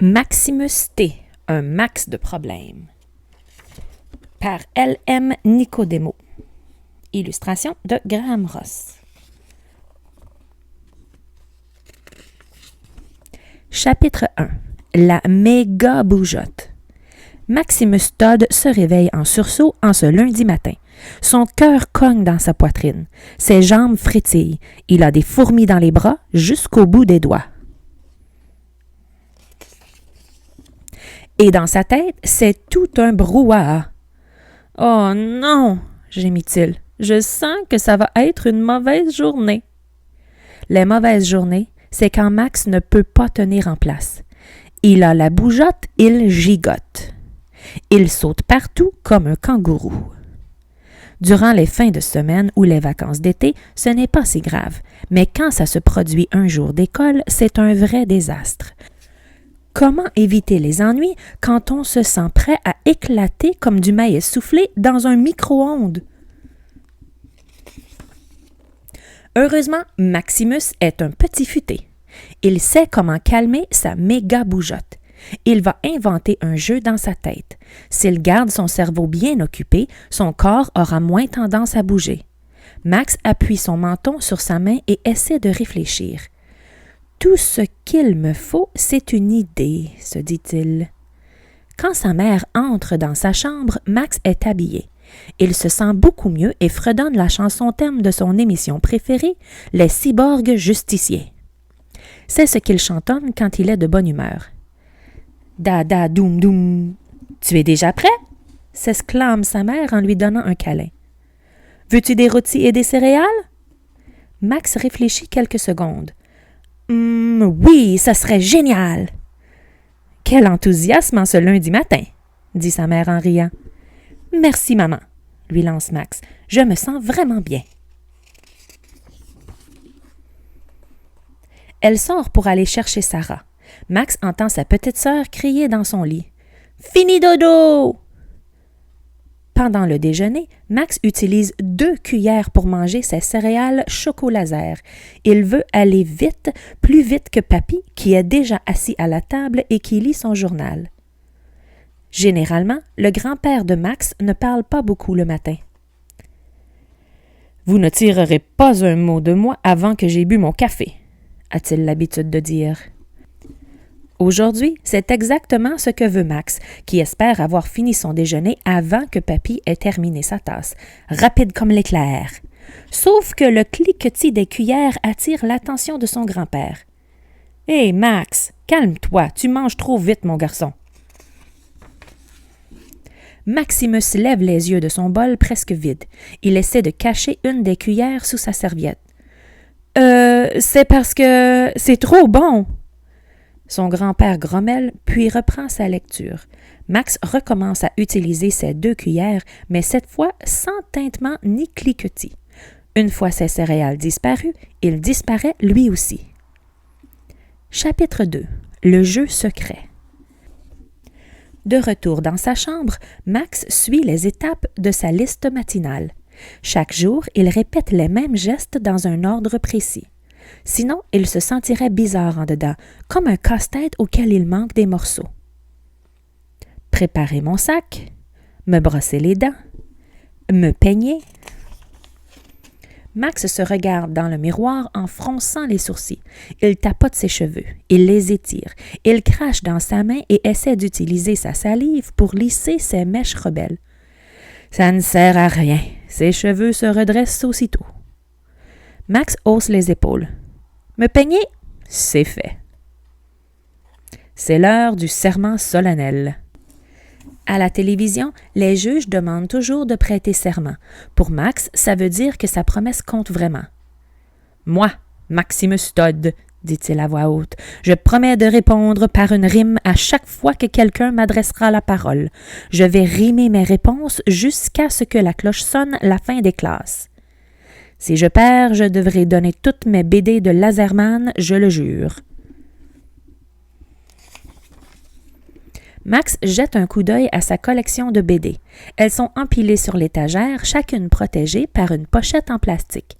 Maximus T, un max de problèmes. Par L.M. Nicodemo. Illustration de Graham Ross. Chapitre 1. La méga bougeotte. Maximus Todd se réveille en sursaut en ce lundi matin. Son cœur cogne dans sa poitrine. Ses jambes frétillent. Il a des fourmis dans les bras jusqu'au bout des doigts. Et dans sa tête, c'est tout un brouhaha. « Oh non !» gémit-il. « Je sens que ça va être une mauvaise journée. » Les mauvaises journées, c'est quand Max ne peut pas tenir en place. Il a la bougeotte, il gigote. Il saute partout comme un kangourou. Durant les fins de semaine ou les vacances d'été, ce n'est pas si grave, mais quand ça se produit un jour d'école, c'est un vrai désastre. Comment éviter les ennuis quand on se sent prêt à éclater comme du maïs soufflé dans un micro-ondes? Heureusement, Maximus est un petit futé. Il sait comment calmer sa méga bougeotte. Il va inventer un jeu dans sa tête. S'il garde son cerveau bien occupé, son corps aura moins tendance à bouger. Max appuie son menton sur sa main et essaie de réfléchir. « Tout ce qu'il me faut, c'est une idée, » se dit-il. Quand sa mère entre dans sa chambre, Max est habillé. Il se sent beaucoup mieux et fredonne la chanson thème de son émission préférée, Les cyborgs justiciers. C'est ce qu'il chantonne quand il est de bonne humeur. « Da-da, doum, doum. Tu es déjà prêt? » s'exclame sa mère en lui donnant un câlin. « Veux-tu des rôtis et des céréales? » Max réfléchit quelques secondes. « Oui, ça serait génial! »« Quel enthousiasme en ce lundi matin! » dit sa mère en riant. « Merci, maman, » lui lance Max. « Je me sens vraiment bien. » Elle sort pour aller chercher Sarah. Max entend sa petite sœur crier dans son lit. « Fini dodo! » Pendant le déjeuner, Max utilise 2 cuillères pour manger ses céréales Choco Laser. Il veut aller vite, plus vite que Papy, qui est déjà assis à la table et qui lit son journal. Généralement, le grand-père de Max ne parle pas beaucoup le matin. « Vous ne tirerez pas un mot de moi avant que j'aie bu mon café, » a-t-il l'habitude de dire. Aujourd'hui, c'est exactement ce que veut Max, qui espère avoir fini son déjeuner avant que Papy ait terminé sa tasse, rapide comme l'éclair. Sauf que le cliquetis des cuillères attire l'attention de son grand-père. « Hé, Max, calme-toi, tu manges trop vite, mon garçon. » Maximus lève les yeux de son bol presque vide. Il essaie de cacher une des cuillères sous sa serviette. « C'est parce que c'est trop bon. » Son grand-père grommelle, puis reprend sa lecture. Max recommence à utiliser ses 2 cuillères, mais cette fois sans tintement ni cliquetis. Une fois ses céréales disparues, il disparaît lui aussi. Chapitre 2. Le jeu secret. De retour dans sa chambre, Max suit les étapes de sa liste matinale. Chaque jour, il répète les mêmes gestes dans un ordre précis. Sinon, il se sentirait bizarre en dedans, comme un casse-tête auquel il manque des morceaux. Préparer mon sac, me brosser les dents, me peigner. Max se regarde dans le miroir en fronçant les sourcils. Il tapote ses cheveux, il les étire, il crache dans sa main et essaie d'utiliser sa salive pour lisser ses mèches rebelles. Ça ne sert à rien, ses cheveux se redressent aussitôt. Max hausse les épaules. « Me peigner? C'est fait. » C'est l'heure du serment solennel. À la télévision, les juges demandent toujours de prêter serment. Pour Max, ça veut dire que sa promesse compte vraiment. « Moi, Maximus Todd, » dit-il à voix haute, « je promets de répondre par une rime à chaque fois que quelqu'un m'adressera la parole. Je vais rimer mes réponses jusqu'à ce que la cloche sonne la fin des classes. Si je perds, je devrai donner toutes mes BD de Laserman, je le jure. » Max jette un coup d'œil à sa collection de BD. Elles sont empilées sur l'étagère, chacune protégée par une pochette en plastique.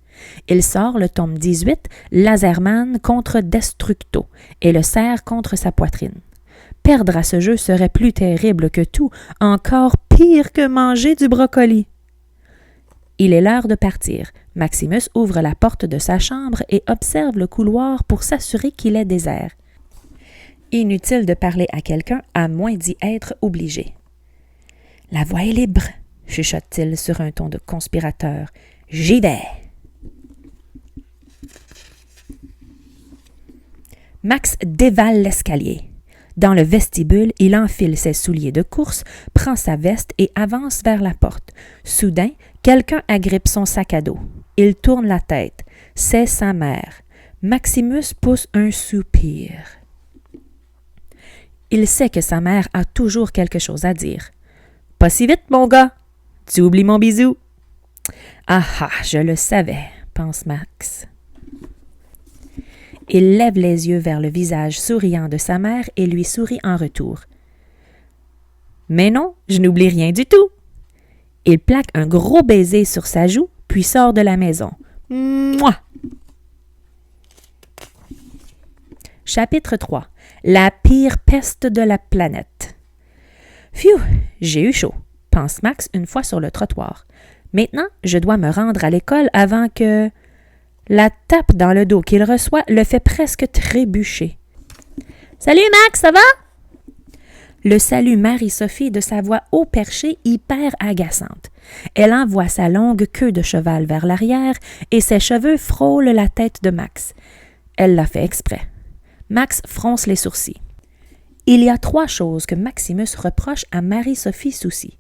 Il sort le tome 18, Laserman contre Destructo, et le serre contre sa poitrine. Perdre à ce jeu serait plus terrible que tout, encore pire que manger du brocoli. Il est l'heure de partir. Maximus ouvre la porte de sa chambre et observe le couloir pour s'assurer qu'il est désert. Inutile de parler à quelqu'un à moins d'y être obligé. « La voie est libre », chuchote-t-il sur un ton de conspirateur. « J'y vais !» Max dévale l'escalier. Dans le vestibule, il enfile ses souliers de course, prend sa veste et avance vers la porte. Soudain, quelqu'un agrippe son sac à dos. Il tourne la tête. C'est sa mère. Maximus pousse un soupir. Il sait que sa mère a toujours quelque chose à dire. « Pas si vite, mon gars! Tu oublies mon bisou! »« Ah ah, je le savais, » pense Max. Il lève les yeux vers le visage souriant de sa mère et lui sourit en retour. « Mais non, je n'oublie rien du tout! » Il plaque un gros baiser sur sa joue, puis sort de la maison. « Mouah! » Chapitre 3. La pire peste de la planète. « Phew, j'ai eu chaud, » pense Max une fois sur le trottoir. « Maintenant, je dois me rendre à l'école avant que... » La tape dans le dos qu'il reçoit le fait presque trébucher. « Salut Max, ça va? » Le salue Marie-Sophie de sa voix haut perchée hyper agaçante. Elle envoie sa longue queue de cheval vers l'arrière et ses cheveux frôlent la tête de Max. Elle l'a fait exprès. Max fronce les sourcils. Il y a 3 choses que Maximus reproche à Marie-Sophie Soucy.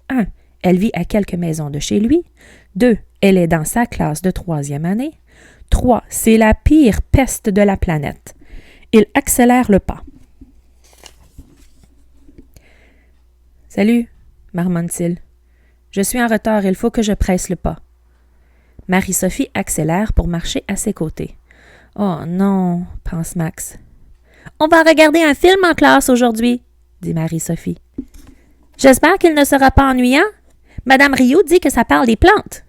1. Elle vit à quelques maisons de chez lui. 2. Elle est dans sa classe de 3e année. 3. C'est la pire peste de la planète. Il accélère le pas. « Salut, marmonne-t-il. Je suis en retard, il faut que je presse le pas. » Marie-Sophie accélère pour marcher à ses côtés. « Oh non, » pense Max. « On va regarder un film en classe aujourd'hui, » dit Marie-Sophie. « J'espère qu'il ne sera pas ennuyant. Madame Rio dit que ça parle des plantes. »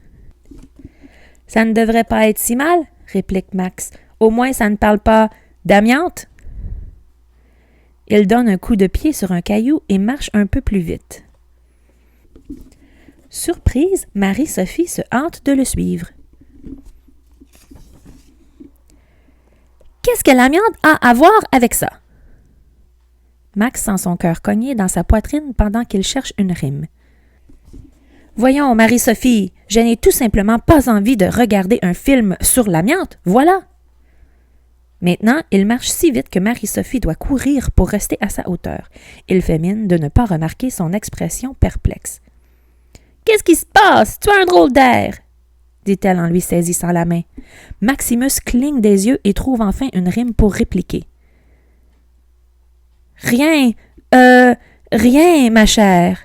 « Ça ne devrait pas être si mal, » réplique Max. « Au moins, ça ne parle pas d'amiante. » Il donne un coup de pied sur un caillou et marche un peu plus vite. Surprise, Marie-Sophie se hante de le suivre. « Qu'est-ce que l'amiante a à voir avec ça? » Max sent son cœur cogner dans sa poitrine pendant qu'il cherche une rime. « Voyons, Marie-Sophie, je n'ai tout simplement pas envie de regarder un film sur l'amiante, voilà. » Maintenant, il marche si vite que Marie-Sophie doit courir pour rester à sa hauteur. Il fait mine de ne pas remarquer son expression perplexe. « Qu'est-ce qui se passe? Tu as un drôle d'air! » dit-elle en lui saisissant la main. Maximus cligne des yeux et trouve enfin une rime pour répliquer. « Rien, rien, ma chère. »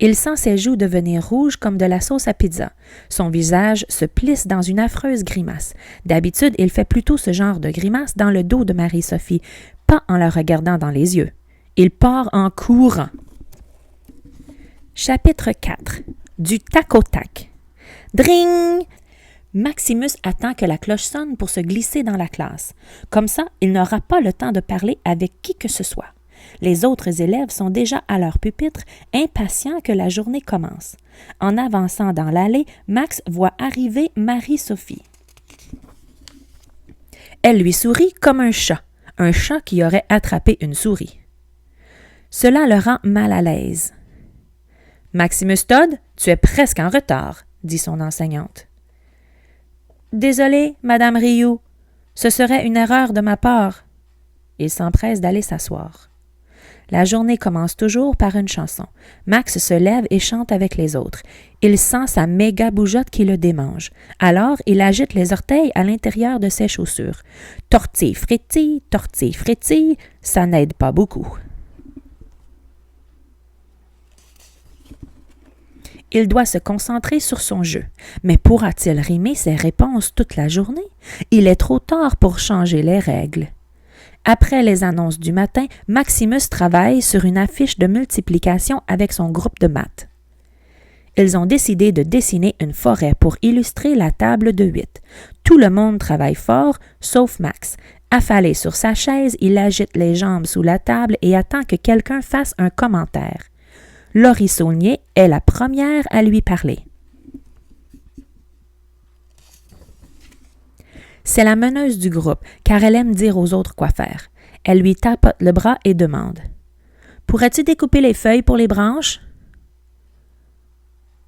Il sent ses joues devenir rouges comme de la sauce à pizza. Son visage se plisse dans une affreuse grimace. D'habitude, il fait plutôt ce genre de grimace dans le dos de Marie-Sophie, pas en la regardant dans les yeux. Il part en courant. Chapitre 4. Du tac au tac. Dring! Maximus attend que la cloche sonne pour se glisser dans la classe. Comme ça, il n'aura pas le temps de parler avec qui que ce soit. Les autres élèves sont déjà à leur pupitre, impatients que la journée commence. En avançant dans l'allée, Max voit arriver Marie-Sophie. Elle lui sourit comme un chat qui aurait attrapé une souris. Cela le rend mal à l'aise. « Maximus Todd, tu es presque en retard, » dit son enseignante. « Désolée, Madame Rioux, ce serait une erreur de ma part. » Il s'empresse d'aller s'asseoir. La journée commence toujours par une chanson. Max se lève et chante avec les autres. Il sent sa méga bougeotte qui le démange. Alors, il agite les orteils à l'intérieur de ses chaussures. Tortille, frétille, ça n'aide pas beaucoup. Il doit se concentrer sur son jeu. Mais pourra-t-il rimer ses réponses toute la journée? Il est trop tard pour changer les règles. Après les annonces du matin, Maximus travaille sur une affiche de multiplication avec son groupe de maths. Ils ont décidé de dessiner une forêt pour illustrer la table de 8. Tout le monde travaille fort, sauf Max. Affalé sur sa chaise, il agite les jambes sous la table et attend que quelqu'un fasse un commentaire. Laurie Saulnier est la première à lui parler. C'est la meneuse du groupe, car elle aime dire aux autres quoi faire. Elle lui tapote le bras et demande « Pourrais-tu découper les feuilles pour les branches? »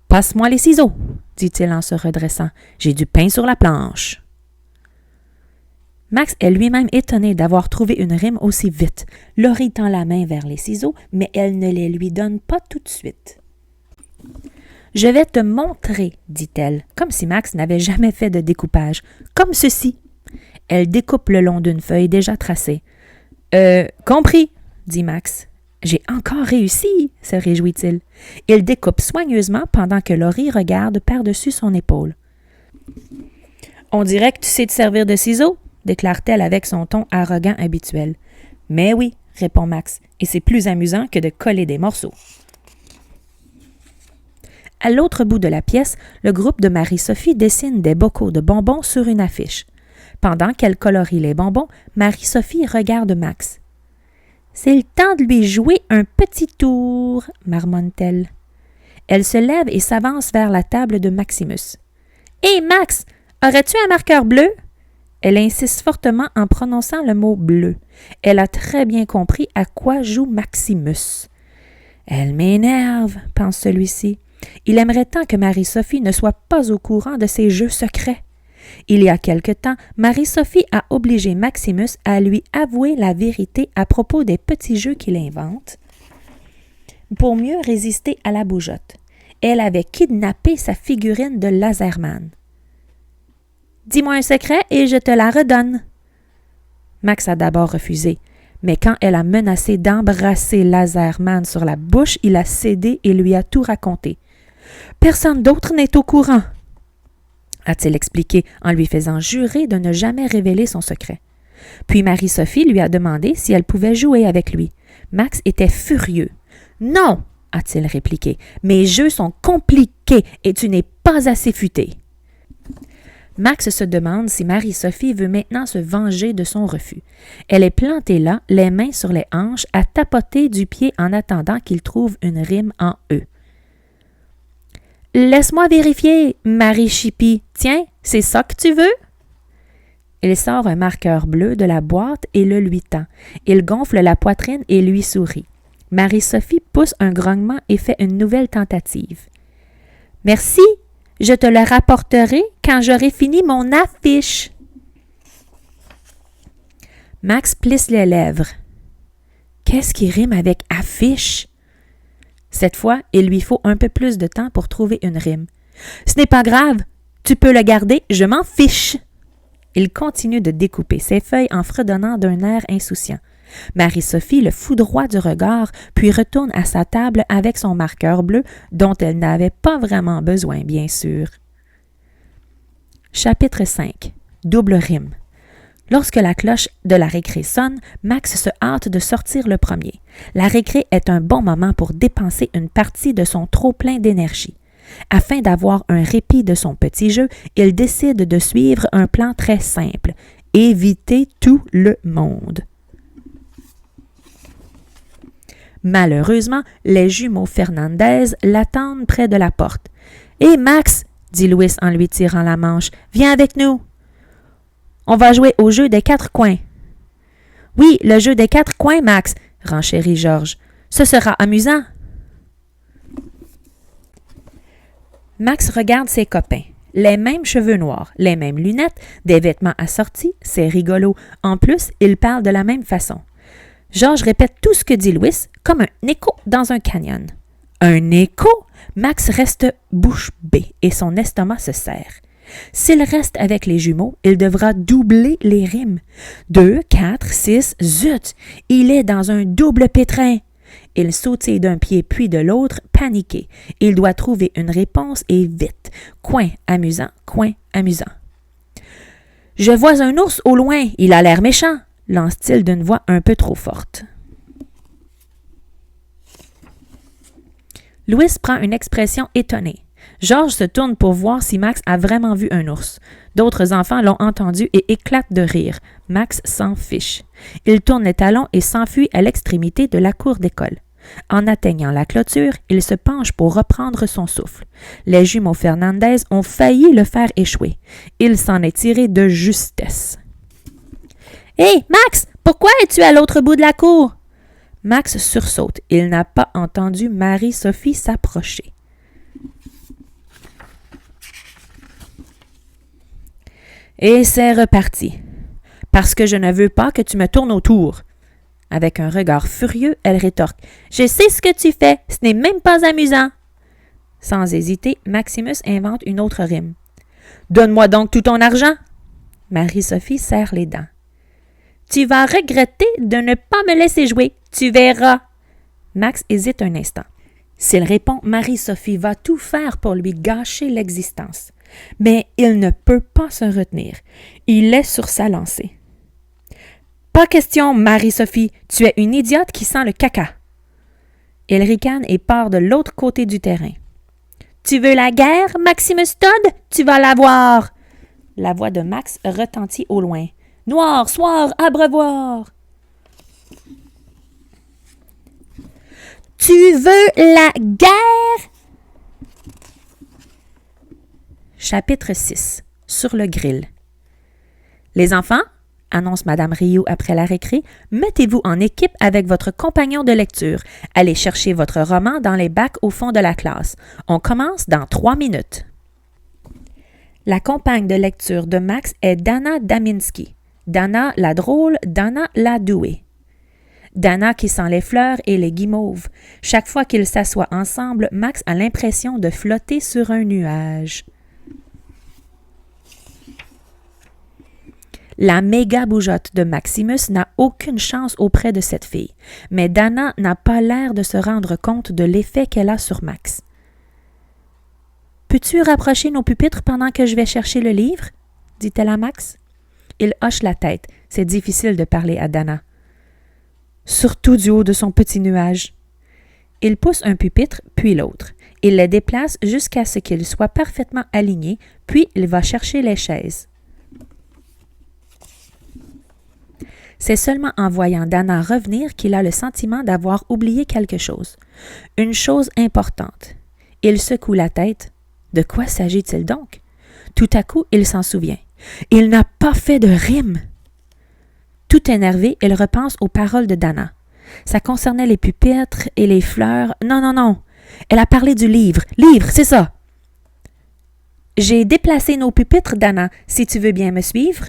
« Passe-moi les ciseaux, » dit-il en se redressant. « J'ai du pain sur la planche. » Max est lui-même étonné d'avoir trouvé une rime aussi vite. Laurie tend la main vers les ciseaux, mais elle ne les lui donne pas tout de suite. « Je vais te montrer, » dit-elle, comme si Max n'avait jamais fait de découpage. « Comme ceci. » Elle découpe le long d'une feuille déjà tracée. « Compris, » dit Max. « J'ai encore réussi, » se réjouit-il. Il découpe soigneusement pendant que Laurie regarde par-dessus son épaule. « On dirait que tu sais te servir de ciseaux, » déclare-t-elle avec son ton arrogant habituel. « Mais oui, » répond Max, « et c'est plus amusant que de coller des morceaux. » À l'autre bout de la pièce, le groupe de Marie-Sophie dessine des bocaux de bonbons sur une affiche. Pendant qu'elle colorie les bonbons, Marie-Sophie regarde Max. « C'est le temps de lui jouer un petit tour, » marmonne-t-elle. Elle se lève et s'avance vers la table de Maximus. « Hé, Max, aurais-tu un marqueur bleu? » Elle insiste fortement en prononçant le mot « bleu ». Elle a très bien compris à quoi joue Maximus. « Elle m'énerve, » pense celui-ci. Il aimerait tant que Marie-Sophie ne soit pas au courant de ses jeux secrets. Il y a quelque temps, Marie-Sophie a obligé Maximus à lui avouer la vérité à propos des petits jeux qu'il invente pour mieux résister à la bougeotte. Elle avait kidnappé sa figurine de Laserman. « Dis-moi un secret et je te la redonne. » Max a d'abord refusé, mais quand elle a menacé d'embrasser Laserman sur la bouche, il a cédé et lui a tout raconté. « Personne d'autre n'est au courant, » a-t-il expliqué en lui faisant jurer de ne jamais révéler son secret. Puis Marie-Sophie lui a demandé si elle pouvait jouer avec lui. Max était furieux. « Non, » a-t-il répliqué, « mes jeux sont compliqués et tu n'es pas assez futé. » Max se demande si Marie-Sophie veut maintenant se venger de son refus. Elle est plantée là, les mains sur les hanches, à tapoter du pied en attendant qu'il trouve une rime en « E ». « Laisse-moi vérifier, Marie-Chippie. Tiens, c'est ça que tu veux? » Il sort un marqueur bleu de la boîte et le lui tend. Il gonfle la poitrine et lui sourit. Marie-Sophie pousse un grognement et fait une nouvelle tentative. « Merci, je te le rapporterai quand j'aurai fini mon affiche. » Max plisse les lèvres. Qu'est-ce qui rime avec « affiche » ? Cette fois, il lui faut un peu plus de temps pour trouver une rime. « Ce n'est pas grave, tu peux le garder, je m'en fiche. » Il continue de découper ses feuilles en fredonnant d'un air insouciant. Marie-Sophie le foudroie du regard, puis retourne à sa table avec son marqueur bleu, dont elle n'avait pas vraiment besoin, bien sûr. Chapitre 5. Double rime. Lorsque la cloche de la récré sonne, Max se hâte de sortir le premier. La récré est un bon moment pour dépenser une partie de son trop-plein d'énergie. Afin d'avoir un répit de son petit jeu, il décide de suivre un plan très simple – éviter tout le monde. Malheureusement, les jumeaux Fernandez l'attendent près de la porte. « Hé, Max !» dit Louis en lui tirant la manche. « Viens avec nous. On va jouer au jeu des 4 coins. »« Oui, le jeu des 4 coins, Max !» renchérit Georges. « Ce sera amusant. » Max regarde ses copains. Les mêmes cheveux noirs, les mêmes lunettes, des vêtements assortis, c'est rigolo. En plus, ils parlent de la même façon. Georges répète tout ce que dit Louis, comme un écho dans un canyon. Un écho? Max reste bouche bée et son estomac se serre. S'il reste avec les jumeaux, il devra doubler les rimes. 2, 4, 6, zut! Il est dans un double pétrin. Il sautille d'un pied puis de l'autre, paniqué. Il doit trouver une réponse et vite. Coin amusant, coin amusant. « Je vois un ours au loin, il a l'air méchant !» lance-t-il d'une voix un peu trop forte. Louis prend une expression étonnée. Georges se tourne pour voir si Max a vraiment vu un ours. D'autres enfants l'ont entendu et éclatent de rire. Max s'en fiche. Il tourne les talons et s'enfuit à l'extrémité de la cour d'école. En atteignant la clôture, il se penche pour reprendre son souffle. Les jumeaux Fernandez ont failli le faire échouer. Il s'en est tiré de justesse. « Hé, Max, pourquoi es-tu à l'autre bout de la cour? » Max sursaute. Il n'a pas entendu Marie-Sophie s'approcher. Et c'est reparti. « Parce que je ne veux pas que tu me tournes autour. » Avec un regard furieux, elle rétorque. « Je sais ce que tu fais, ce n'est même pas amusant. » Sans hésiter, Maximus invente une autre rime. « Donne-moi donc tout ton argent. » Marie-Sophie serre les dents. « Tu vas regretter de ne pas me laisser jouer, tu verras. » Max hésite un instant. S'il répond, Marie-Sophie va tout faire pour lui gâcher l'existence. Mais il ne peut pas se retenir. Il est sur sa lancée. « Pas question, Marie-Sophie, tu es une idiote qui sent le caca. » Il ricane et part de l'autre côté du terrain. « Tu veux la guerre, Maximus Todd? Tu vas l'avoir! » La voix de Max retentit au loin. « Noir, soir, abreuvoir! » « Tu veux la guerre? » Chapitre 6. Sur le grill. « Les enfants, annonce Madame Rioux après la récré, mettez-vous en équipe avec votre compagnon de lecture. Allez chercher votre roman dans les bacs au fond de la classe. On commence dans 3 minutes. » La compagne de lecture de Max est Dana Daminski. Dana la drôle, Dana la douée. Dana qui sent les fleurs et les guimauves. Chaque fois qu'ils s'assoient ensemble, Max a l'impression de flotter sur un nuage. La méga bougeotte de Maximus n'a aucune chance auprès de cette fille, mais Dana n'a pas l'air de se rendre compte de l'effet qu'elle a sur Max. « Peux-tu rapprocher nos pupitres pendant que je vais chercher le livre? » dit-elle à Max. Il hoche la tête. C'est difficile de parler à Dana. Surtout du haut de son petit nuage. Il pousse un pupitre, puis l'autre. Il les déplace jusqu'à ce qu'ils soient parfaitement alignés, puis il va chercher les chaises. C'est seulement en voyant Dana revenir qu'il a le sentiment d'avoir oublié quelque chose. Une chose importante. Il secoue la tête. De quoi s'agit-il donc? Tout à coup, il s'en souvient. Il n'a pas fait de rime. Tout énervé, il repense aux paroles de Dana. Ça concernait les pupitres et les fleurs. Non. Elle a parlé du livre. Livre, c'est ça. J'ai déplacé nos pupitres, Dana, si tu veux bien me suivre.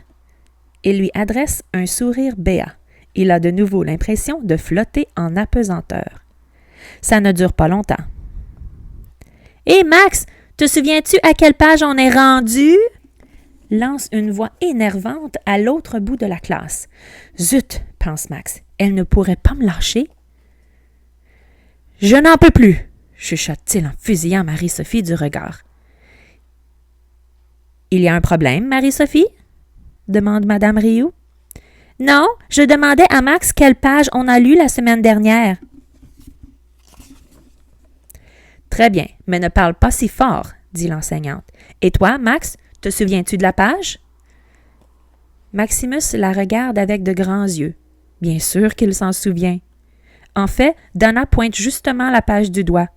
Il lui adresse un sourire béat. Il a de nouveau l'impression de flotter en apesanteur. Ça ne dure pas longtemps. Hé, Max, te souviens-tu à quelle page on est rendu? Lance une voix énervante à l'autre bout de la classe. Zut, pense Max, elle ne pourrait pas me lâcher. Je n'en peux plus, chuchote-t-il en fusillant Marie-Sophie du regard. Il y a un problème, Marie-Sophie? Demande Madame Rioux. Non, je demandais à Max quelle page on a lue la semaine dernière. Très bien, mais ne parle pas si fort, dit l'enseignante. Et toi, Max, te souviens-tu de la page? Maximus la regarde avec de grands yeux. Bien sûr qu'il s'en souvient. En fait, Dana pointe justement la page du doigt.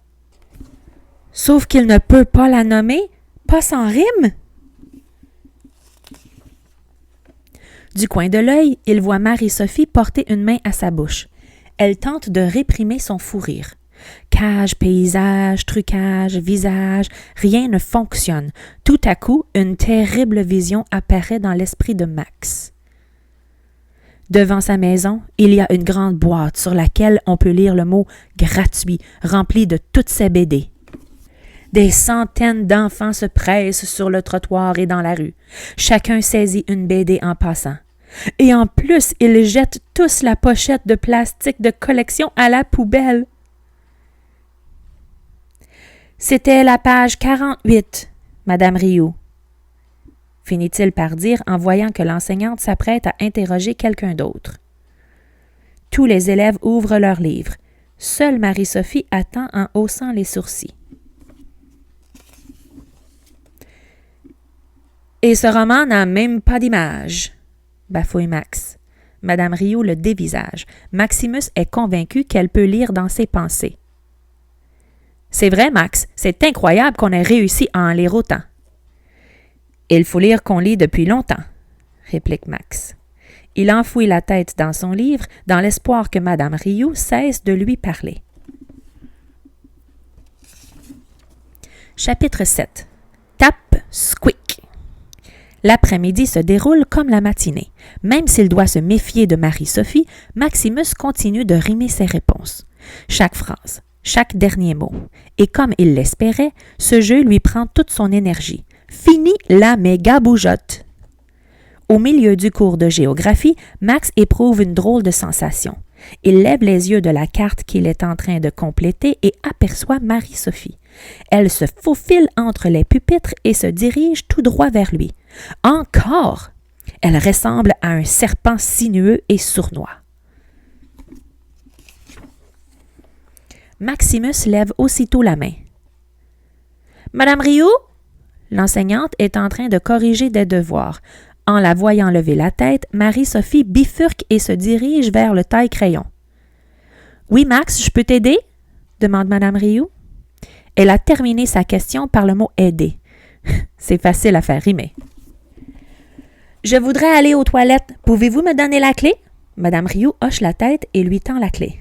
Sauf qu'il ne peut pas la nommer, pas sans rime. Du coin de l'œil, il voit Marie-Sophie porter une main à sa bouche. Elle tente de réprimer son fou rire. Cage, paysage, trucage, visage, rien ne fonctionne. Tout à coup, une terrible vision apparaît dans l'esprit de Max. Devant sa maison, il y a une grande boîte sur laquelle on peut lire le mot « gratuit » rempli de toutes ses BD. Des centaines d'enfants se pressent sur le trottoir et dans la rue. Chacun saisit une BD en passant. Et en plus, ils jettent tous la pochette de plastique de collection à la poubelle. C'était la page 48, Madame Rioux, finit-il par dire en voyant que l'enseignante s'apprête à interroger quelqu'un d'autre. Tous les élèves ouvrent leurs livres. Seule Marie-Sophie attend en haussant les sourcils. Et ce roman n'a même pas d'image, bafouille Max. Madame Rio le dévisage. Maximus est convaincu qu'elle peut lire dans ses pensées. C'est vrai, Max, c'est incroyable qu'on ait réussi à en lire autant. Il faut lire qu'on lit depuis longtemps, réplique Max. Il enfouit la tête dans son livre dans l'espoir que Madame Rio cesse de lui parler. Chapitre 7. Tap, squeak. L'après-midi se déroule comme la matinée. Même s'il doit se méfier de Marie-Sophie, Maximus continue de rimer ses réponses. Chaque phrase, chaque dernier mot. Et comme il l'espérait, ce jeu lui prend toute son énergie. Fini la méga bougeotte. Au milieu du cours de géographie, Max éprouve une drôle de sensation. Il lève les yeux de la carte qu'il est en train de compléter et aperçoit Marie-Sophie. Elle se faufile entre les pupitres et se dirige tout droit vers lui. Encore! Elle ressemble à un serpent sinueux et sournois. Maximus lève aussitôt la main. « Madame Rio ?» L'enseignante est en train de corriger des devoirs. En la voyant lever la tête, Marie-Sophie bifurque et se dirige vers le taille-crayon. « Oui, Max, je peux t'aider ?» demande Madame Rio. Elle a terminé sa question par le mot « aider ». C'est facile à faire rimer. « Je voudrais aller aux toilettes. Pouvez-vous me donner la clé? » Madame Rio hoche la tête et lui tend la clé.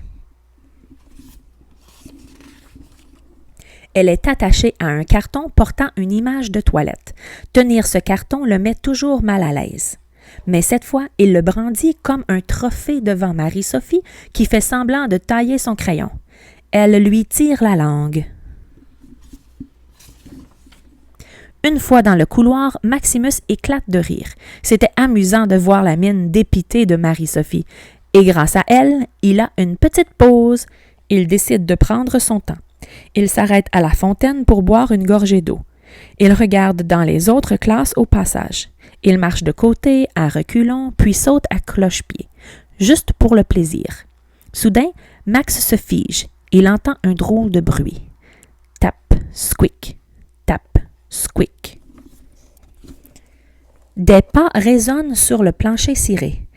Elle est attachée à un carton portant une image de toilette. Tenir ce carton le met toujours mal à l'aise. Mais cette fois, il le brandit comme un trophée devant Marie-Sophie qui fait semblant de tailler son crayon. Elle lui tire la langue. Une fois dans le couloir, Maximus éclate de rire. C'était amusant de voir la mine dépitée de Marie-Sophie. Et grâce à elle, il a une petite pause. Il décide de prendre son temps. Il s'arrête à la fontaine pour boire une gorgée d'eau. Il regarde dans les autres classes au passage. Il marche de côté, à reculons, puis saute à cloche-pied, juste pour le plaisir. Soudain, Max se fige. Il entend un drôle de bruit. Tap, squeak, tap, squeak. Des pas résonnent sur le plancher ciré.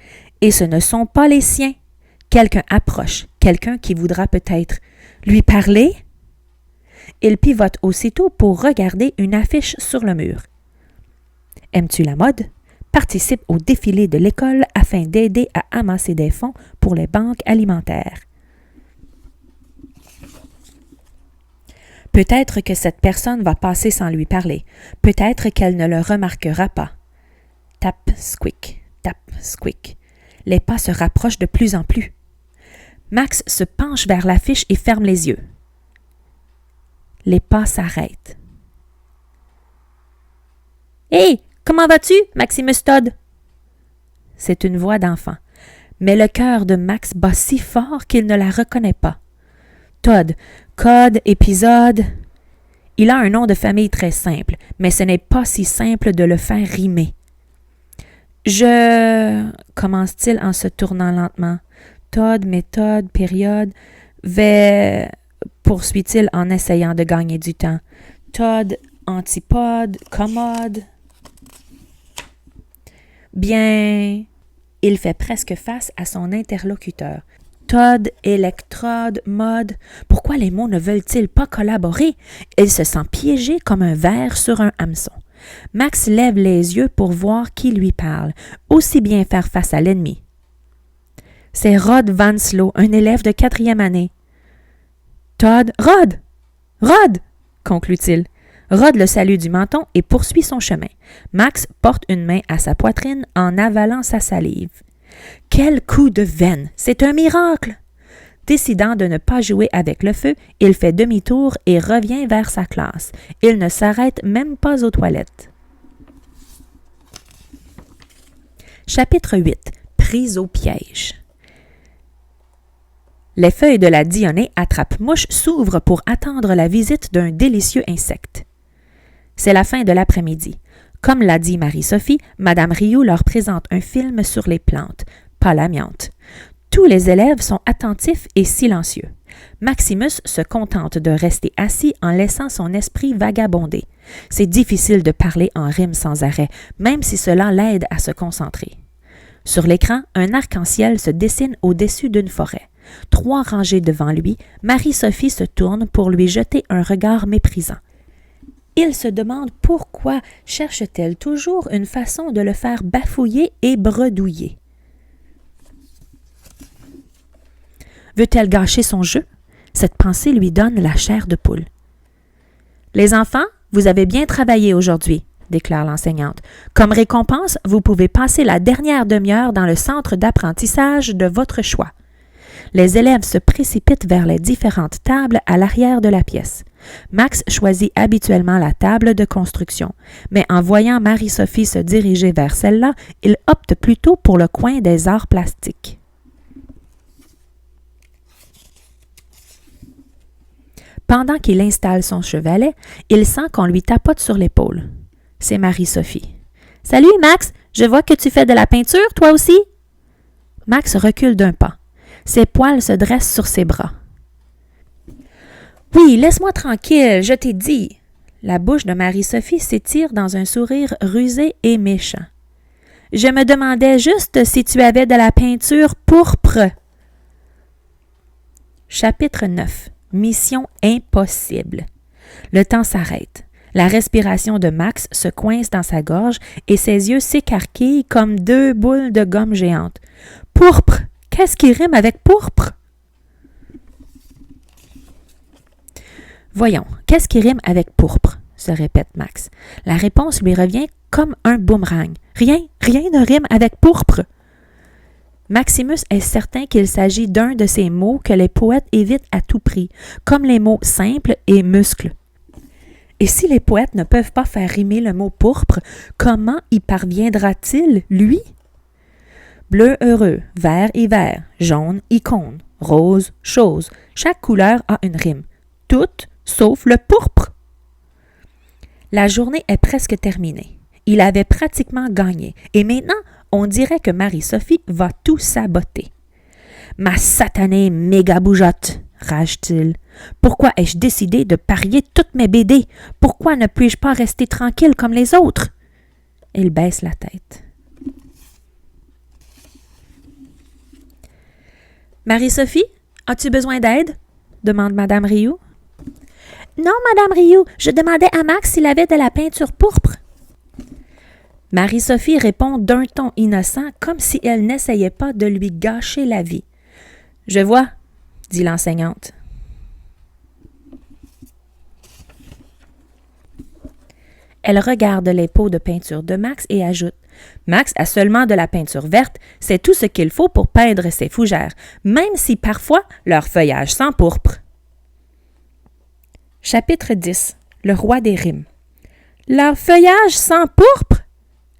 Et ce ne sont pas les siens. Quelqu'un approche, quelqu'un qui voudra peut-être lui parler. Il pivote aussitôt pour regarder une affiche sur le mur. Aimes-tu la mode? Participe au défilé de l'école afin d'aider à amasser des fonds pour les banques alimentaires. Peut-être que cette personne va passer sans lui parler. Peut-être qu'elle ne le remarquera pas. Tap, squeak, tap, squeak. Les pas se rapprochent de plus en plus. Max se penche vers l'affiche et ferme les yeux. Les pas s'arrêtent. « Hé, comment vas-tu, Maximus Todd? » C'est une voix d'enfant, mais le cœur de Max bat si fort qu'il ne la reconnaît pas. Todd, code, épisode. Il a un nom de famille très simple, mais ce n'est pas si simple de le faire rimer. Commence-t-il en se tournant lentement. Todd, méthode, période, poursuit-il en essayant de gagner du temps. Todd, antipode, commode. Bien, il fait presque face à son interlocuteur. Todd, électrode, mode. Pourquoi les mots ne veulent-ils pas collaborer? Il se sent piégé comme un ver sur un hameçon. Max lève les yeux pour voir qui lui parle. Aussi bien faire face à l'ennemi. C'est Rod Vanslow, un élève de 4e année. Todd, Rod! Rod! Conclut-il. Rod le salue du menton et poursuit son chemin. Max porte une main à sa poitrine en avalant sa salive. Quel coup de veine! C'est un miracle! Décidant de ne pas jouer avec le feu, il fait demi-tour et revient vers sa classe. Il ne s'arrête même pas aux toilettes. Chapitre 8. Prise au piège. Les feuilles de la Dionée attrape-mouche s'ouvrent pour attendre la visite d'un délicieux insecte. C'est la fin de l'après-midi. Comme l'a dit Marie-Sophie, Madame Rio leur présente un film sur les plantes, pas l'amiante. Tous les élèves sont attentifs et silencieux. Maximus se contente de rester assis en laissant son esprit vagabonder. C'est difficile de parler en rime sans arrêt, même si cela l'aide à se concentrer. Sur l'écran, un arc-en-ciel se dessine au-dessus d'une forêt. 3 rangées devant lui, Marie-Sophie se tourne pour lui jeter un regard méprisant. Il se demande pourquoi cherche-t-elle toujours une façon de le faire bafouiller et bredouiller. Veut-elle gâcher son jeu? Cette pensée lui donne la chair de poule. « Les enfants, vous avez bien travaillé aujourd'hui, » déclare l'enseignante. « Comme récompense, vous pouvez passer la dernière demi-heure dans le centre d'apprentissage de votre choix. » Les élèves se précipitent vers les différentes tables à l'arrière de la pièce. Max choisit habituellement la table de construction, mais en voyant Marie-Sophie se diriger vers celle-là, il opte plutôt pour le coin des arts plastiques. Pendant qu'il installe son chevalet, il sent qu'on lui tapote sur l'épaule. C'est Marie-Sophie. « Salut, Max! Je vois que tu fais de la peinture, toi aussi? » Max recule d'un pas. Ses poils se dressent sur ses bras. « Oui, laisse-moi tranquille, je t'ai dit. » La bouche de Marie-Sophie s'étire dans un sourire rusé et méchant. « Je me demandais juste si tu avais de la peinture pourpre. » Chapitre 9. Mission impossible. Le temps s'arrête. La respiration de Max se coince dans sa gorge et ses yeux s'écarquillent comme 2 boules de gomme géantes. « Pourpre! Qu'est-ce qui rime avec pourpre? » Voyons, qu'est-ce qui rime avec pourpre? Se répète Max. La réponse lui revient comme un boomerang. Rien ne rime avec pourpre. Maximus est certain qu'il s'agit d'un de ces mots que les poètes évitent à tout prix, comme les mots simple et muscle. Et si les poètes ne peuvent pas faire rimer le mot pourpre, comment y parviendra-t-il, lui? Bleu heureux, vert hiver, jaune icône, rose chose, chaque couleur a une rime. Toutes sauf le pourpre. La journée est presque terminée. Il avait pratiquement gagné, et maintenant, on dirait que Marie-Sophie va tout saboter. « Ma satanée méga bougeotte !» rage-t-il. « Pourquoi ai-je décidé de parier toutes mes BD? Pourquoi ne puis-je pas rester tranquille comme les autres? » Il baisse la tête. « Marie-Sophie, as-tu besoin d'aide? » demande Madame Rioux. « Non, Madame Rioux, je demandais à Max s'il avait de la peinture pourpre. » Marie-Sophie répond d'un ton innocent, comme si elle n'essayait pas de lui gâcher la vie. « Je vois, » dit l'enseignante. Elle regarde les pots de peinture de Max et ajoute « Max a seulement de la peinture verte, c'est tout ce qu'il faut pour peindre ses fougères, même si parfois leur feuillage sent pourpre. » Chapitre 10. Le roi des rimes. « Leur feuillage sent pourpre? »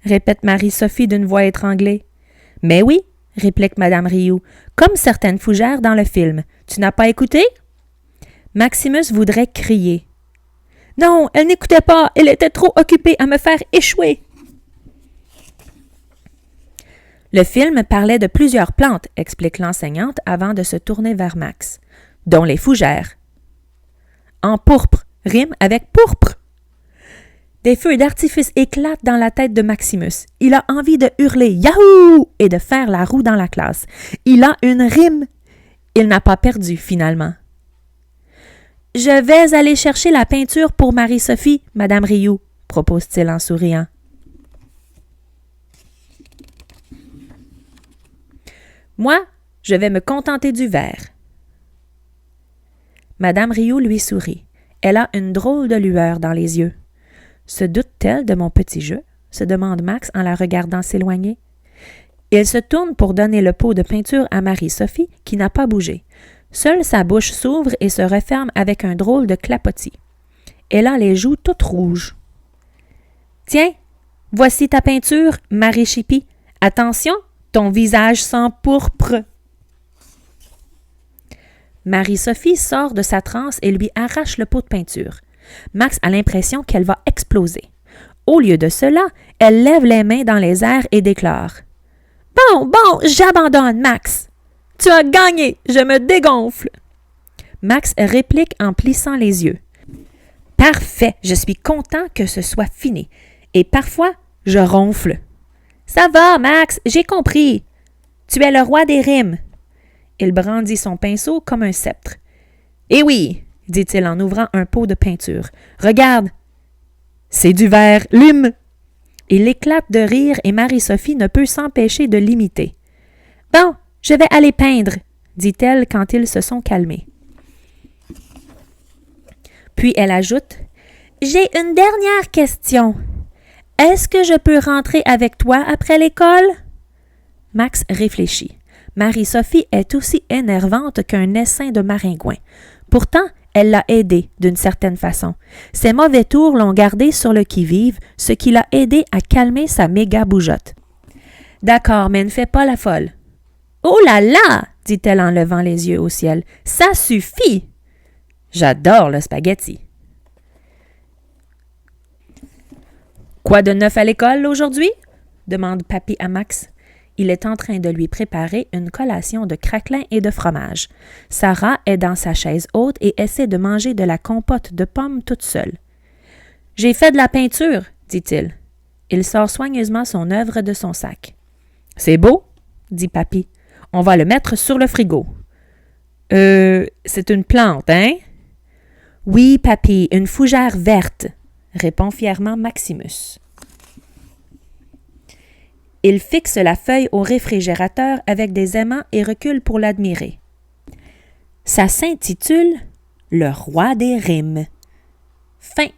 répète Marie-Sophie d'une voix étranglée. « Mais oui, » réplique Madame Rioux, « comme certaines fougères dans le film. Tu n'as pas écouté? » Maximus voudrait crier. « Non, elle n'écoutait pas, elle était trop occupée à me faire échouer. » Le film parlait de plusieurs plantes, explique l'enseignante avant de se tourner vers Max, dont les fougères. En pourpre, rime avec pourpre. Des feux d'artifice éclatent dans la tête de Maximus. Il a envie de hurler « Yahoo !» et de faire la roue dans la classe. Il a une rime. Il n'a pas perdu, finalement. « Je vais aller chercher la peinture pour Marie-Sophie, Madame Rioux, » propose-t-il en souriant. « Moi, je vais me contenter du vert. » Madame Rioux lui sourit. Elle a une drôle de lueur dans les yeux. « Se doute-t-elle de mon petit jeu? » se demande Max en la regardant s'éloigner. Il se tourne pour donner le pot de peinture à Marie-Sophie, qui n'a pas bougé. Seule sa bouche s'ouvre et se referme avec un drôle de clapotis. Elle a les joues toutes rouges. « Tiens, voici ta peinture, Marie-Chipi. Attention, ton visage sent pourpre. » Marie-Sophie sort de sa transe et lui arrache le pot de peinture. Max a l'impression qu'elle va exploser. Au lieu de cela, elle lève les mains dans les airs et déclare « Bon, j'abandonne, Max. Tu as gagné! Je me dégonfle! Max réplique en plissant les yeux. Parfait! Je suis content que ce soit fini. Et parfois, je ronfle. Ça va, Max, j'ai compris. Tu es le roi des rimes. Il brandit son pinceau comme un sceptre. Eh oui, dit-il en ouvrant un pot de peinture. Regarde, c'est du verre lime. Il éclate de rire et Marie-Sophie ne peut s'empêcher de l'imiter. Bon, je vais aller peindre, dit-elle quand ils se sont calmés. Puis elle ajoute, j'ai une dernière question. Est-ce que je peux rentrer avec toi après l'école? Max réfléchit. Marie-Sophie est aussi énervante qu'un essaim de maringouin. Pourtant, elle l'a aidé d'une certaine façon. Ses mauvais tours l'ont gardé sur le qui-vive, ce qui l'a aidé à calmer sa méga bougeotte. D'accord, mais ne fais pas la folle. Oh là là, dit-elle en levant les yeux au ciel. Ça suffit! J'adore le spaghetti. Quoi de neuf à l'école aujourd'hui? Demande Papy à Max. Il est en train de lui préparer une collation de craquelins et de fromage. Sarah est dans sa chaise haute et essaie de manger de la compote de pommes toute seule. « J'ai fait de la peinture, » dit-il. Il sort soigneusement son œuvre de son sac. « C'est beau, » dit Papy. « On va le mettre sur le frigo. »« c'est une plante, hein? »« Oui, Papy, une fougère verte, » répond fièrement Maximus. Il fixe la feuille au réfrigérateur avec des aimants et recule pour l'admirer. Ça s'intitule « Le roi des rimes ». Fin.